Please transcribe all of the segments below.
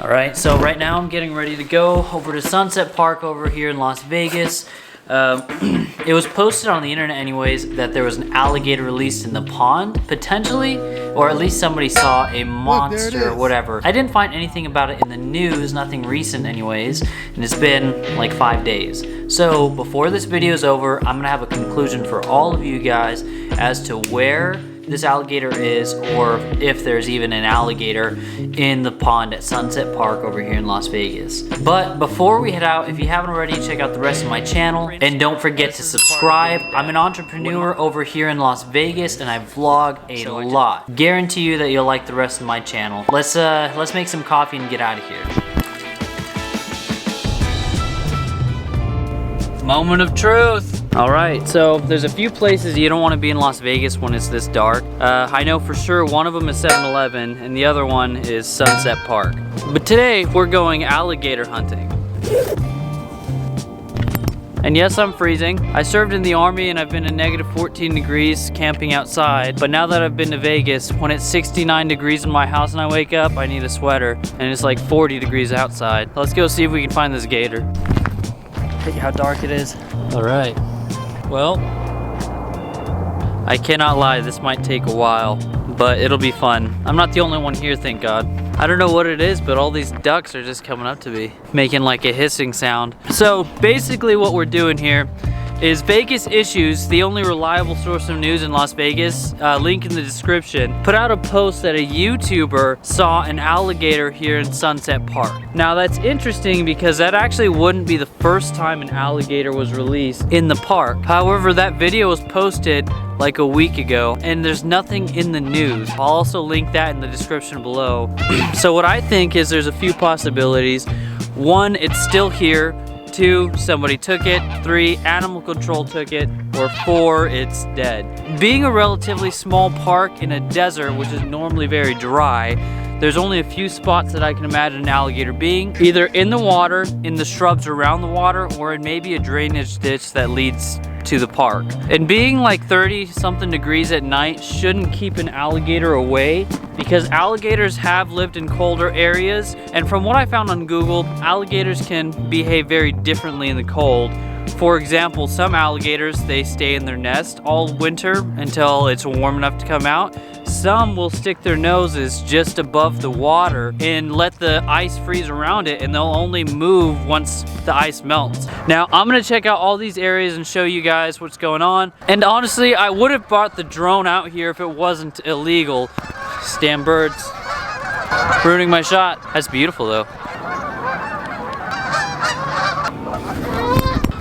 All right, so right now I'm getting ready to go over to Sunset Park over here in Las Vegas. It was posted on the internet anyways that there was an alligator released in the pond, potentially, or at least somebody saw a monster or whatever. I didn't find anything about it in the news, nothing recent anyways, and it's been like 5 days. So before this video is over, I'm gonna have a conclusion for all of you guys as to where this alligator is, or if there's even an alligator in the pond at Sunset Park over here in Las Vegas. But before we head out, if you haven't already, check out the rest of my channel and don't forget to subscribe. I'm an entrepreneur over here in Las Vegas and I vlog a lot. Guarantee you that you'll like the rest of my channel. Let's make some coffee and get out of here. Moment of truth. All right, so there's a few places you don't want to be in Las Vegas when it's this dark. I know for sure one of them is 7-Eleven and the other one is Sunset Park. But today we're going alligator hunting. And yes, I'm freezing. I served in the Army and I've been in negative 14 degrees camping outside. But now that I've been to Vegas, when it's 69 degrees in my house and I wake up, I need a sweater. And it's like 40 degrees outside. Let's go see if we can find this gator. Look how dark it is. All right. Well, I cannot lie, this might take a while, but it'll be fun. I'm not the only one here, thank God. I don't know what it is, but all these ducks are just coming up to me, making like a hissing sound. So basically what we're doing here is Vegas Issues, the only reliable source of news in Las Vegas, link in the description, put out a post that a YouTuber saw an alligator here in Sunset Park. Now that's interesting because that actually wouldn't be the first time an alligator was released in the park. However, that video was posted like a week ago and there's nothing in the news. I'll also link that in the description below. So what I think is there's a few possibilities. One, it's still here. 2, somebody took it. 3, animal control took it. Or 4, it's dead. Being a relatively small park in a desert, which is normally very dry, there's only a few spots that I can imagine an alligator being. Either in the water, in the shrubs around the water, or in maybe a drainage ditch that leads to the park. And being like 30 something degrees at night shouldn't keep an alligator away because alligators have lived in colder areas. And from what I found on Google, alligators can behave very differently in the cold. For example, some alligators, they stay in their nest all winter until it's warm enough to come out. Some will stick their noses just above the water and let the ice freeze around it, and they'll only move once the ice melts. Now, I'm gonna check out all these areas and show you guys what's going on. And honestly, I would have brought the drone out here if it wasn't illegal. Damn birds. Ruining my shot. That's beautiful though.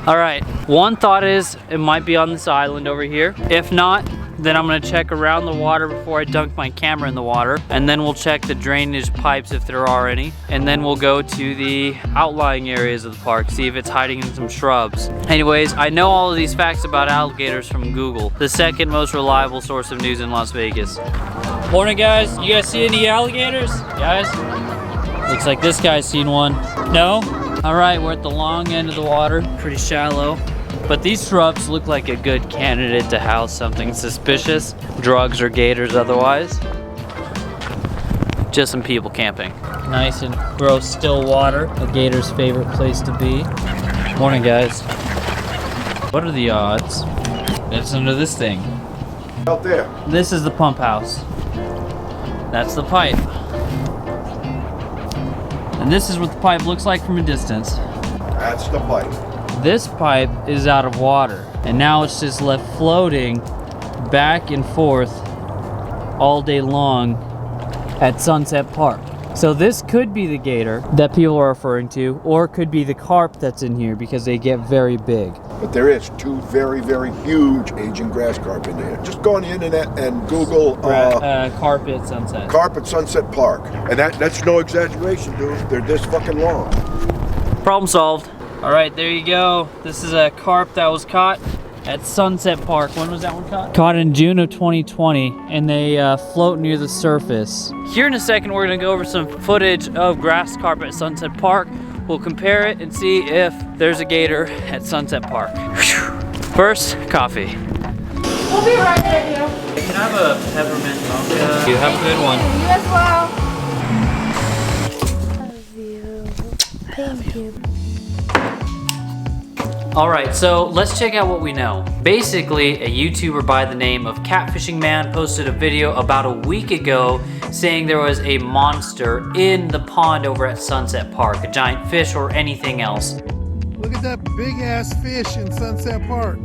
All right, one thought is it might be on this island over here. If not, then I'm gonna check around the water before I dunk my camera in the water. And then we'll check the drainage pipes if there are any. And then we'll go to the outlying areas of the park, see if it's hiding in some shrubs. Anyways, I know all of these facts about alligators from Google, the second most reliable source of news in Las Vegas. Morning guys, you guys see any alligators? Guys? Looks like this guy's seen one. No? All right, we're at the long end of the water, pretty shallow. But these shrubs look like a good candidate to house something suspicious. Drugs or gators otherwise. Just some people camping. Nice and gross still water, a gator's favorite place to be. Morning guys. What are the odds it's under this thing? Out there. This is the pump house. That's the pipe. And this is what the pipe looks like from a distance. That's the pipe. This pipe is out of water, and now it's just left floating back and forth all day long at Sunset Park. So this could be the gator that people are referring to, or it could be the carp that's in here because they get very big. But there is 2 very, very huge Asian grass carp in there. Just go on the internet and Google carp at Sunset. Carp at Sunset Park. And that's no exaggeration, dude. They're this fucking long. Problem solved. All right, there you go. This is a carp that was caught at Sunset Park. When was that one caught? Caught in June of 2020, and they float near the surface. Here in a second, we're gonna go over some footage of grass carp at Sunset Park. We'll compare it and see if there's a gator at Sunset Park. First, coffee. We'll be right there, you. Can I have a peppermint mocha? You have a good one. You as well. Thank you. Alright, so let's check out what we know. Basically, a YouTuber by the name of Catfishing Man posted a video about a week ago saying there was a monster in the pond over at Sunset Park, a giant fish or anything else. Look at that big ass fish in Sunset Park.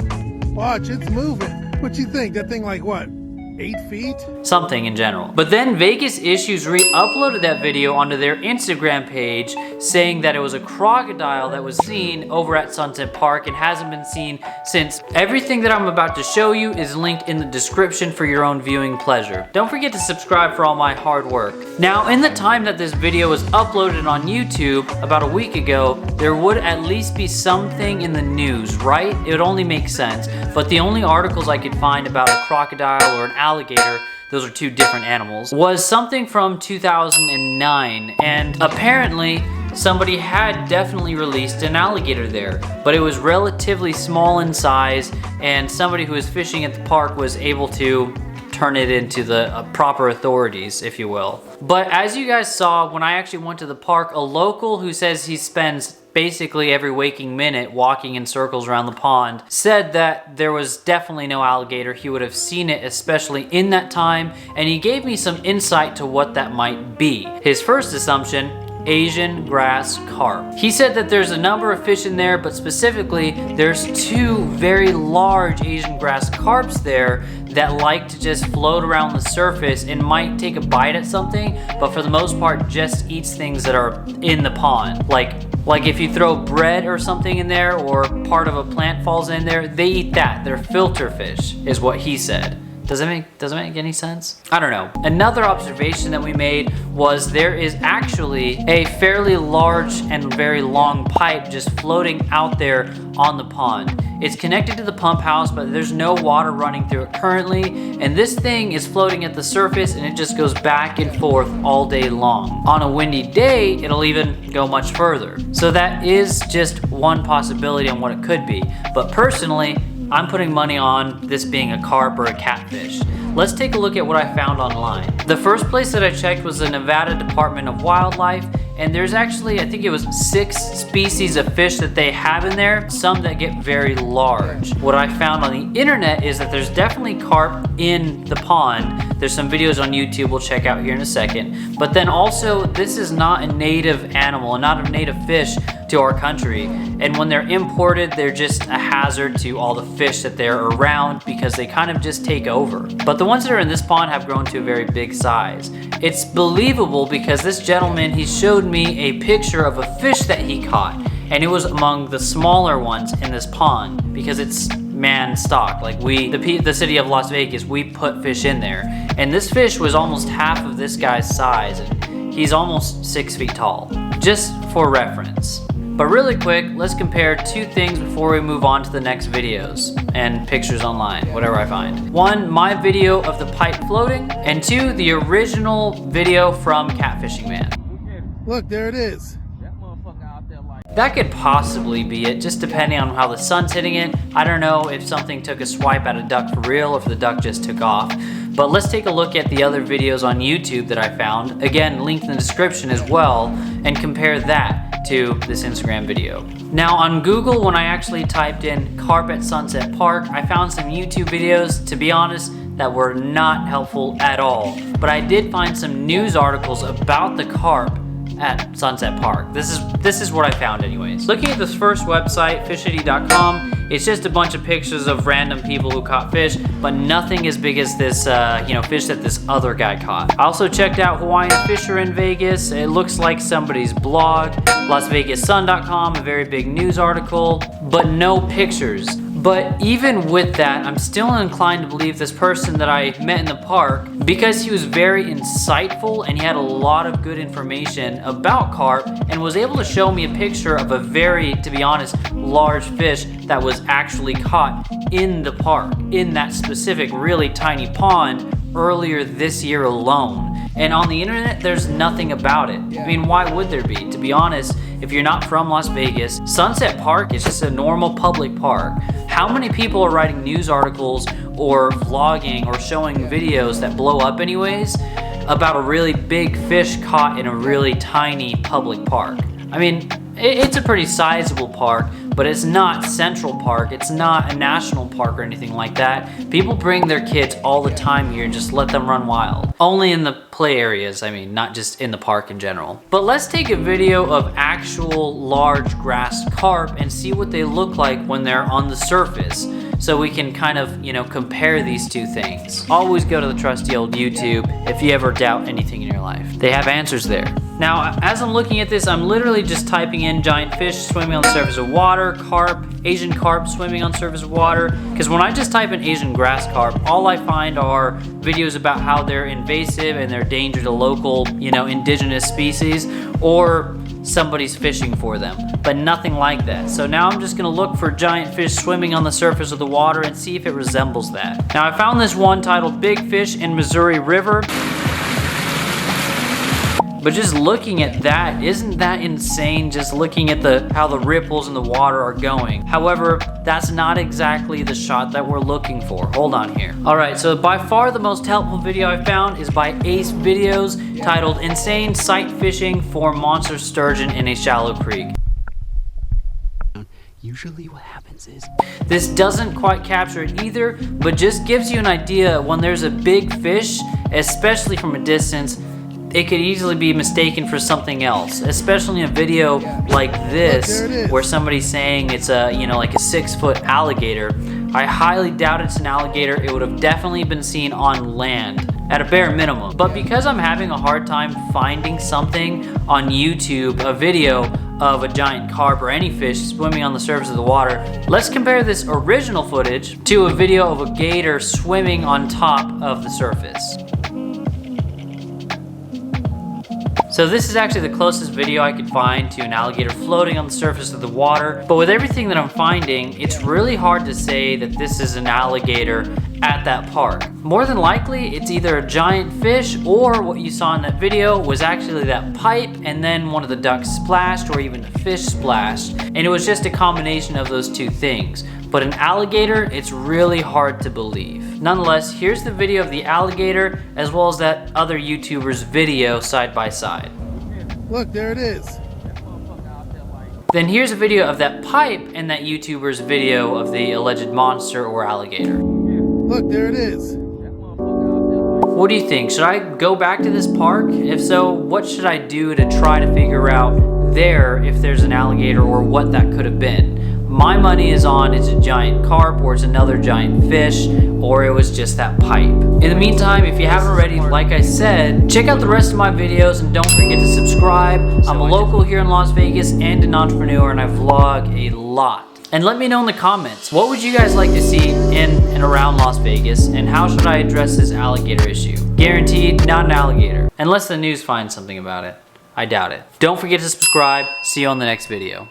Watch, it's moving. What you think? That thing like what? 8 feet? Something in general. But then Vegas Issues re-uploaded that video onto their Instagram page saying that it was a crocodile that was seen over at Sunset Park and hasn't been seen since. Everything that I'm about to show you is linked in the description for your own viewing pleasure. Don't forget to subscribe for all my hard work. Now, in the time that this video was uploaded on YouTube about a week ago, there would at least be something in the news, right? It would only make sense. But the only articles I could find about a crocodile or an alligator, those are two different animals, was something from 2009, and apparently somebody had definitely released an alligator there, but it was relatively small in size, and somebody who was fishing at the park was able to turn it into the proper authorities, if you will. But as you guys saw, when I actually went to the park, a local who says he spends basically every waking minute walking in circles around the pond said that there was definitely no alligator. He would have seen it, especially in that time, and he gave me some insight to what that might be. His first assumption: Asian grass carp. He said that there's a number of fish in there, but specifically there's two very large Asian grass carps there that like to just float around the surface and might take a bite at something, but for the most part just eats things that are in the pond. Like if you throw bread or something in there, or part of a plant falls in there, they eat that. They're filter fish, is what he said. Does it make any sense? I don't know. Another observation that we made was there is actually a fairly large and very long pipe just floating out there on the pond. It's connected to the pump house, but there's no water running through it currently, and this thing is floating at the surface and it just goes back and forth all day long. On a windy day, it'll even go much further. So that is just one possibility on what it could be. But personally, I'm putting money on this being a carp or a catfish. Let's take a look at what I found online. The first place that I checked was the Nevada Department of Wildlife, and there's actually, I think it was 6 species of fish that they have in there, some that get very large. What I found on the internet is that there's definitely carp in the pond. There's some videos on YouTube we'll check out here in a second. But then also, this is not a native animal, not a native fish to our country. And when they're imported, they're just a hazard to all the fish that they're around because they kind of just take over. But the ones that are in this pond have grown to a very big size. It's believable because this gentleman, he showed me a picture of a fish that he caught, and it was among the smaller ones in this pond because it's man stock. Like the city of Las Vegas, we put fish in there, and this fish was almost half of this guy's size, and he's almost 6 feet tall, just for reference. But really quick, let's compare two things before we move on to the next videos and pictures online, whatever I find. One, my video of the pipe floating, and two, the original video from Catfishing Man. Look, there it is. That could possibly be it, just depending on how the sun's hitting it. I don't know if something took a swipe at a duck for real or if the duck just took off. But let's take a look at the other videos on YouTube that I found. Again, linked in the description as well, and compare that to this Instagram video. Now on Google, when I actually typed in carp at Sunset Park, I found some YouTube videos, to be honest, that were not helpful at all. But I did find some news articles about the carp at Sunset Park. This is what I found anyways. Looking at this first website, fishity.com, it's just a bunch of pictures of random people who caught fish, but nothing as big as this fish that this other guy caught. I also checked out Hawaiian Fisher in Vegas. It looks like somebody's blog. LasVegasSun.com, a very big news article, but no pictures. But even with that, I'm still inclined to believe this person that I met in the park because he was very insightful and he had a lot of good information about carp and was able to show me a picture of a very, to be honest, large fish that was actually caught in the park, in that specific really tiny pond earlier this year alone. And on the internet, there's nothing about it. I mean, why would there be? To be honest, if you're not from Las Vegas, Sunset Park is just a normal public park. How many people are writing news articles or vlogging or showing videos that blow up anyways about a really big fish caught in a really tiny public park? I mean, It's a pretty sizable park, but it's not Central Park. It's not a national park or anything like that. People bring their kids all the time here and just let them run wild. Only in the play areas, I mean, not just in the park in general. But let's take a video of actual large grass carp and see what they look like when they're on the surface, so we can kind of, you know, compare these two things. Always go to the trusty old YouTube if you ever doubt anything in your life. They have answers there. Now, as I'm looking at this, I'm literally just typing in giant fish swimming on the surface of water, carp, Asian carp swimming on the surface of water, because when I just type in Asian grass carp, all I find are videos about how they're invasive and they're a danger to local, you know, indigenous species, or somebody's fishing for them, but nothing like that. So now I'm just gonna look for giant fish swimming on the surface of the water and see if it resembles that. Now, I found this one titled Big Fish in Missouri River. But just looking at that, isn't that insane? Just looking at how the ripples in the water are going. However, that's not exactly the shot that we're looking for. Hold on here. All right, so by far the most helpful video I found is by Ace Videos, titled Insane Sight Fishing for Monster Sturgeon in a Shallow Creek. Usually what happens is, this doesn't quite capture it either, but just gives you an idea when there's a big fish, especially from a distance, it could easily be mistaken for something else, especially in a video like this where somebody's saying it's a, you know, like a 6-foot alligator. I highly doubt it's an alligator. It would have definitely been seen on land at a bare minimum. But because I'm having a hard time finding something on YouTube, a video of a giant carp or any fish swimming on the surface of the water, let's compare this original footage to a video of a gator swimming on top of the surface. So this is actually the closest video I could find to an alligator floating on the surface of the water. But with everything that I'm finding, it's really hard to say that this is an alligator at that park. More than likely, it's either a giant fish or what you saw in that video was actually that pipe and then one of the ducks splashed or even a fish splashed. And it was just a combination of those two things. But an alligator, it's really hard to believe. Nonetheless, here's the video of the alligator as well as that other YouTuber's video side by side. Look, there it is. Then here's a video of that pipe and that YouTuber's video of the alleged monster or alligator. Look, there it is. What do you think? Should I go back to this park? If so, what should I do to try to figure out there if there's an alligator or what that could have been? My money is on it's a giant carp or it's another giant fish or it was just that pipe. In the meantime, if you haven't already, like I said, check out the rest of my videos and don't forget to subscribe. I'm a local here in Las Vegas and an entrepreneur and I vlog a lot. And let me know in the comments, what would you guys like to see in and around Las Vegas and how should I address this alligator issue? Guaranteed, not an alligator. Unless the news finds something about it. I doubt it. Don't forget to subscribe. See you on the next video.